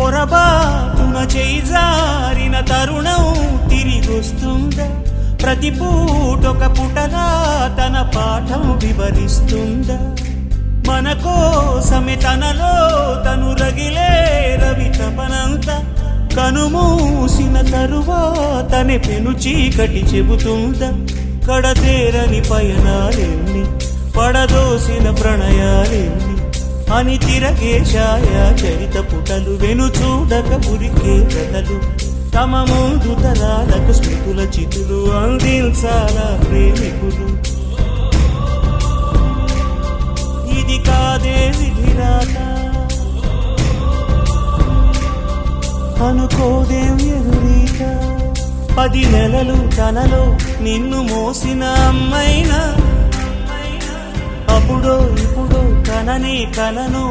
పొరబాటున చేజారిన తరుణం తిరిగొస్తుందా? ప్రతి పూటొక పుటలా తన పాఠం వివరిస్తుందా? మన కోసమే తనలో తను రగిలే రవి తపనంతా కనుమూసిన తరువాతనే పెను చీకటి చెబుతుందా? కడతేరని పయనాలెన్ని, పడదోసిన ప్రణయాలెన్ని అని తిరగే ఛాయా చరిత పుటలు, వెను చూడక ఉరికే కథలు, తమ ముందు తరాలకు స్మృతుల చితులు అందించాలా ప్రేమికులు. ఇది కాదే విధిరాత, అనుకోదేం ఎదురీత. 10 నెలలు తనలో నిన్ను మోసిన అమ్మైనా, అప్పుడో ఇప్పుడో కననే కలను.